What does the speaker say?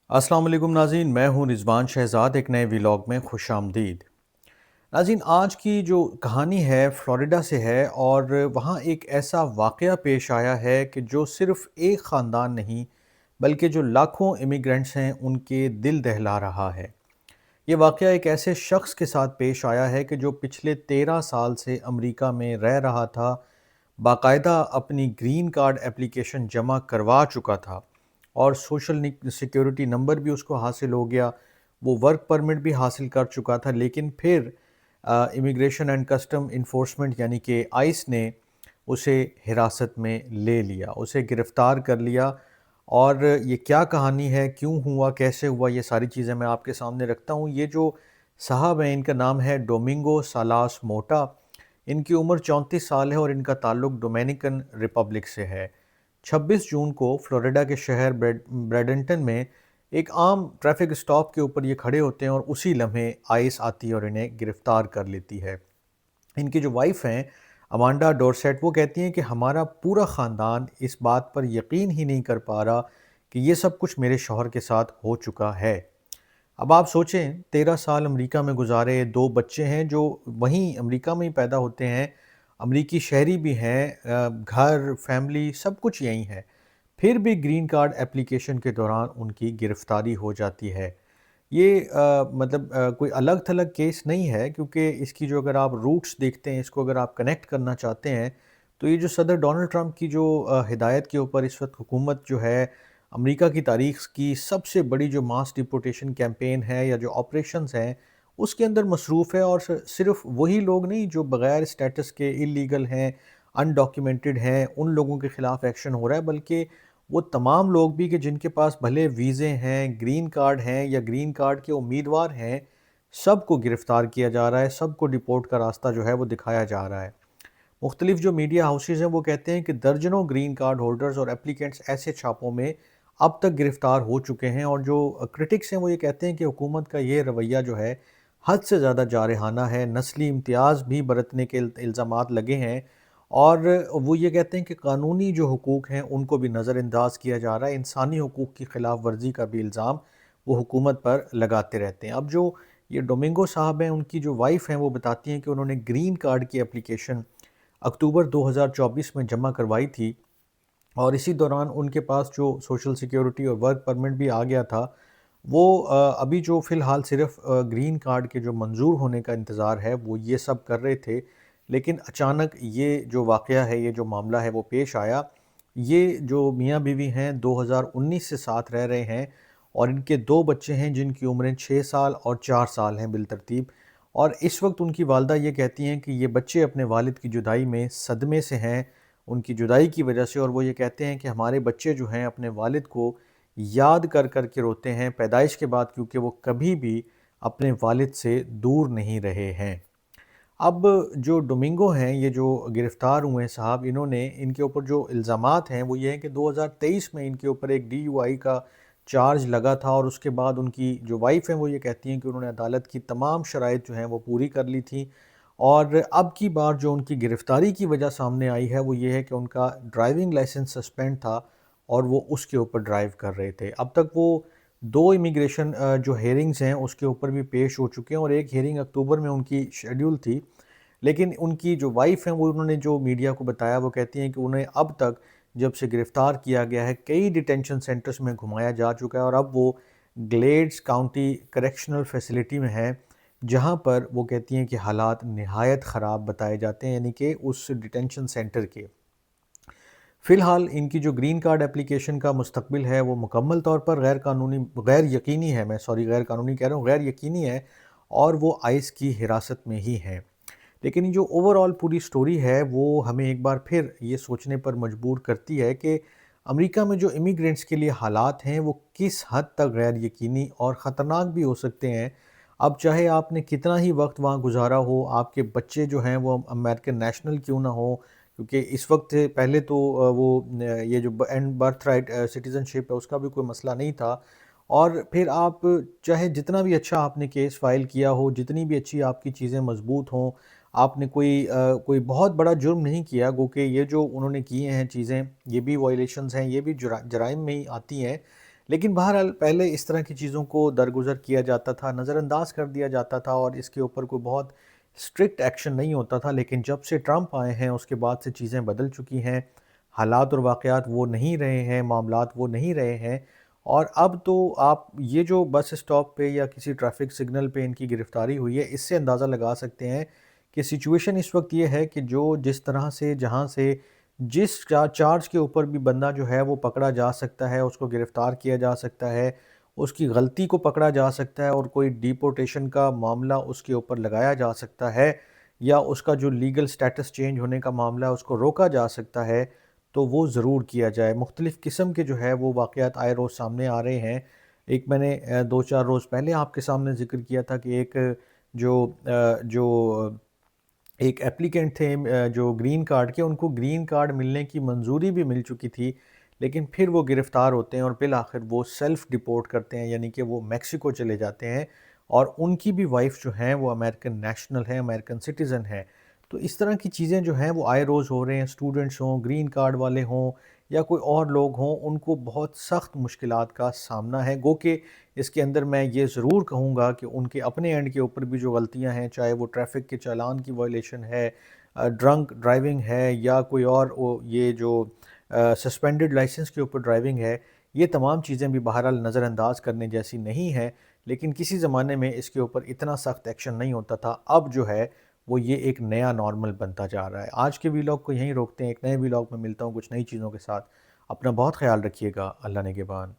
अस्सलाम वालेकुम नाज़रीन, मैं हूं रिजवान शहजाद। एक नए व्लॉग में खुश आमदीद। नाज़रीन, आज की जो कहानी है फ्लोरिडा से है और वहाँ एक ऐसा वाक़या पेश आया है कि जो सिर्फ़ एक ख़ानदान नहीं बल्कि जो लाखों इमिग्रेंट्स हैं उनके दिल दहला रहा है। ये वाक़या एक ऐसे शख्स के साथ पेश आया है कि जो पिछले 13 साल से अमेरिका में रह रहा था, बाकायदा अपनी ग्रीन कार्ड एप्लीकेशन जमा करवा चुका था और सोशल सिक्योरिटी नंबर भी उसको हासिल हो गया, वो वर्क परमिट भी हासिल कर चुका था। लेकिन फिर इमिग्रेशन एंड कस्टम इन्फोर्समेंट यानी कि आइस ने उसे हिरासत में ले लिया, उसे गिरफ़्तार कर लिया। और ये क्या कहानी है, क्यों हुआ, कैसे हुआ, ये सारी चीज़ें मैं आपके सामने रखता हूँ। ये जो साहब हैं, इनका नाम है डोमिंगो सालास मोटा। इनकी उम्र 34 साल है और इनका ताल्लुक डोमिनिकन रिपब्लिक से है। 26 जून को फ्लोरिडा के शहर ब्रैडेंटन में एक आम ट्रैफिक स्टॉप के ऊपर ये खड़े होते हैं और उसी लम्हे आइस आती है और इन्हें गिरफ़्तार कर लेती है। इनकी जो वाइफ हैं अमांडा डोरसेट, वो कहती हैं कि हमारा पूरा ख़ानदान इस बात पर यकीन ही नहीं कर पा रहा कि ये सब कुछ मेरे शौहर के साथ हो चुका है। अब आप सोचें, 13 साल अमेरिका में गुजारे, 2 बच्चे हैं जो वहीं अमेरिका में ही पैदा होते हैं, अमरीकी शहरी भी हैं, घर, फैमिली सब कुछ यहीं है। फिर भी ग्रीन कार्ड एप्लीकेशन के दौरान उनकी गिरफ़्तारी हो जाती है। ये मतलब कोई अलग-थलग केस नहीं है, क्योंकि इसकी जो अगर आप रूट्स देखते हैं, इसको अगर आप कनेक्ट करना चाहते हैं, तो ये जो सदर डोनाल्ड ट्रंप की जो हिदायत के ऊपर इस वक्त हुकूमत जो है, अमेरिका की तारीख़ की सबसे बड़ी जो मास डिपोर्टेशन कैंपेन है या जो ऑपरेशंस हैं, उसके अंदर मसरूफ़ है। और सिर्फ़ वही लोग नहीं जो बग़ैर स्टेटस के इल्लीगल हैं, अनडॉक्यूमेंटेड हैं, उन लोगों के ख़िलाफ़ एक्शन हो रहा है, बल्कि वो तमाम लोग भी कि जिनके पास भले वीज़े हैं, ग्रीन कार्ड हैं या ग्रीन कार्ड के उम्मीदवार हैं, सबको गिरफ़्तार किया जा रहा है, सबको डिपोर्ट का रास्ता जो है वो दिखाया जा रहा है। मुख्तलिफ जो मीडिया हाउसेज़ हैं वो कहते हैं कि दर्जनों ग्रीन कार्ड होल्डर्स और एप्लीकेंट्स ऐसे छापों में अब तक गिरफ़्तार हो चुके हैं। और जो क्रिटिक्स हैं वो ये कहते हैं कि हुकूमत का ये रवैया जो है हद से ज़्यादा जारहाना है, नस्ली इम्तियाज़ भी बरतने के इल्ज़ामात लगे हैं। और वो ये कहते हैं कि कानूनी जो हुकूक हैं उनको भी नज़रअंदाज किया जा रहा है, इंसानी हुकूक की ख़िलाफ़ वर्जी का भी इल्ज़ाम वो हुकूमत पर लगाते रहते हैं। अब जो ये डोमिंगो साहब हैं, उनकी जो वाइफ हैं वो बताती हैं कि उन्होंने ग्रीन कार्ड की एप्लीकेशन अक्टूबर 2024 में जमा करवाई थी और इसी दौरान उनके पास जो सोशल सिक्योरिटी और वर्क परमिट भी आ गया था। वो अभी जो फ़िलहाल सिर्फ़ ग्रीन कार्ड के जो मंज़ूर होने का इंतज़ार है वो ये सब कर रहे थे। लेकिन अचानक ये जो वाक़या है, ये जो मामला है वो पेश आया। ये जो मियाँ बीवी हैं 2019 से साथ रह रहे हैं और इनके 2 बच्चे हैं जिनकी उम्रें 6 साल और 4 साल हैं बिलतरतीब। और इस वक्त उनकी वालिदा ये कहती हैं कि ये बच्चे अपने वालिद की जुदाई में सदमे से हैं, उनकी जुदाई की वजह से। और वो ये कहते हैं कि हमारे बच्चे जो हैं अपने वालिद को याद कर कर के रोते हैं पैदाइश के बाद, क्योंकि वो कभी भी अपने वालिद से दूर नहीं रहे हैं। अब जो डोमिंगो हैं, ये जो गिरफ़्तार हुए हैं साहब, इन्होंने इनके ऊपर जो इल्ज़ामात हैं वो ये हैं कि 2023 में इनके ऊपर एक DUI का चार्ज लगा था। और उसके बाद उनकी जो वाइफ़ हैं वो ये कहती हैं कि उन्होंने अदालत की तमाम शराइत जो हैं वो पूरी कर ली थी। और अब की बार जो उनकी गिरफ़्तारी की वजह सामने आई है वो ये है कि उनका ड्राइविंग लाइसेंस सस्पेंड था और वो उसके ऊपर ड्राइव कर रहे थे। अब तक वो 2 इमिग्रेशन जो हेयरिंग्स हैं उसके ऊपर भी पेश हो चुके हैं और एक हेयरिंग अक्टूबर में उनकी शेड्यूल थी। लेकिन उनकी जो वाइफ़ हैं वो, उन्होंने जो मीडिया को बताया, वो कहती हैं कि उन्हें अब तक जब से गिरफ़्तार किया गया है कई डिटेंशन सेंटर्स में घुमाया जा चुका है और अब वो ग्लेड्स काउंटी करेक्शनल फैसिलिटी में हैं, जहाँ पर वो कहती हैं कि हालात निहायत ख़राब बताए जाते हैं, यानी कि उस डिटेंशन सेंटर के। फ़िलहाल इनकी जो ग्रीन कार्ड एप्लीकेशन का मुस्तकबिल है वो मुकम्मल तौर पर गैर यकीनी है, मैं सॉरी गैर कानूनी कह रहा हूँ, गैर यकीनी है और वो आइस की हिरासत में ही हैं। लेकिन ये जो ओवरऑल पूरी स्टोरी है वो हमें एक बार फिर ये सोचने पर मजबूर करती है कि अमेरिका में जो इमिग्रेंट्स के लिए हालात हैं वो किस हद तक गैर यकीनी और ख़तरनाक भी हो सकते हैं। अब चाहे आपने कितना ही वक्त वहाँ गुजारा हो, आपके बच्चे जो हैं वो अमेरिकन नेशनल क्यों ना हो, क्योंकि इस वक्त पहले तो ये जो एंड बर्थ राइट सिटीज़नशिप है उसका भी कोई मसला नहीं था। और फिर आप चाहे जितना भी अच्छा आपने केस फ़ाइल किया हो, जितनी भी अच्छी आपकी चीज़ें मज़बूत हों, आपने कोई बहुत बड़ा जुर्म नहीं किया, गो कि ये जो उन्होंने किए हैं चीज़ें, ये भी वायलेशंस हैं, ये भी जराइम में ही आती हैं। لیکن بہرحال پہلے اس طرح کی چیزوں کو درگزر کیا جاتا تھا، نظر انداز کر دیا جاتا تھا اور اس کے اوپر کوئی بہت اسٹرکٹ ایکشن نہیں ہوتا تھا، لیکن جب سے ٹرمپ آئے ہیں اس کے بعد سے چیزیں بدل چکی ہیں، حالات اور واقعات وہ نہیں رہے ہیں، معاملات وہ نہیں رہے ہیں، اور اب تو آپ یہ جو بس اسٹاپ پہ یا کسی ٹریفک سگنل پہ ان کی گرفتاری ہوئی ہے، اس سے اندازہ لگا سکتے ہیں کہ سچویشن اس وقت یہ ہے کہ جو جس طرح سے جہاں سے جس چارج کے اوپر بھی بندہ جو ہے وہ پکڑا جا سکتا ہے، اس کو گرفتار کیا جا سکتا ہے، اس کی غلطی کو پکڑا جا سکتا ہے اور کوئی ڈیپورٹیشن کا معاملہ اس کے اوپر لگایا جا سکتا ہے، یا اس کا جو لیگل سٹیٹس چینج ہونے کا معاملہ ہے اس کو روکا جا سکتا ہے، تو وہ ضرور کیا جائے۔ مختلف قسم کے جو ہے وہ واقعات آئے روز سامنے آ رہے ہیں۔ ایک میں نے دو چار روز پہلے آپ کے سامنے ذکر کیا تھا کہ ایک جو ایک اپلیکنٹ تھے جو گرین کارڈ کے، ان کو گرین کارڈ ملنے کی منظوری بھی مل چکی تھی، لیکن پھر وہ گرفتار ہوتے ہیں اور بالآخر وہ سیلف ڈیپورٹ کرتے ہیں، یعنی کہ وہ میکسیکو چلے جاتے ہیں، اور ان کی بھی وائف جو ہیں وہ امریکن نیشنل ہیں، امریکن سٹیزن ہیں۔ تو اس طرح کی چیزیں جو ہیں وہ آئے روز ہو رہے ہیں، اسٹوڈنٹس ہوں، گرین کارڈ والے ہوں یا کوئی اور لوگ ہوں، ان کو بہت سخت مشکلات کا سامنا ہے۔ گو کہ اس کے اندر میں یہ ضرور کہوں گا کہ ان کے اپنے اینڈ کے اوپر بھی جو غلطیاں ہیں، چاہے وہ ٹریفک کے چالان کی وائلیشن ہے، ڈرنک ڈرائیونگ ہے، یا کوئی اور یہ جو سسپینڈڈ لائسنس کے اوپر ڈرائیونگ ہے، یہ تمام چیزیں بھی بہرحال نظر انداز کرنے جیسی نہیں ہیں، لیکن کسی زمانے میں اس کے اوپر اتنا سخت ایکشن نہیں ہوتا تھا۔ اب جو ہے وہ یہ ایک نیا نارمل بنتا جا رہا ہے۔ آج کے ویلاگ کو یہیں روکتے ہیں، ایک نئے ویلاگ میں ملتا ہوں کچھ نئی چیزوں کے ساتھ۔ اپنا بہت خیال رکھیے گا، اللہ نگہبان۔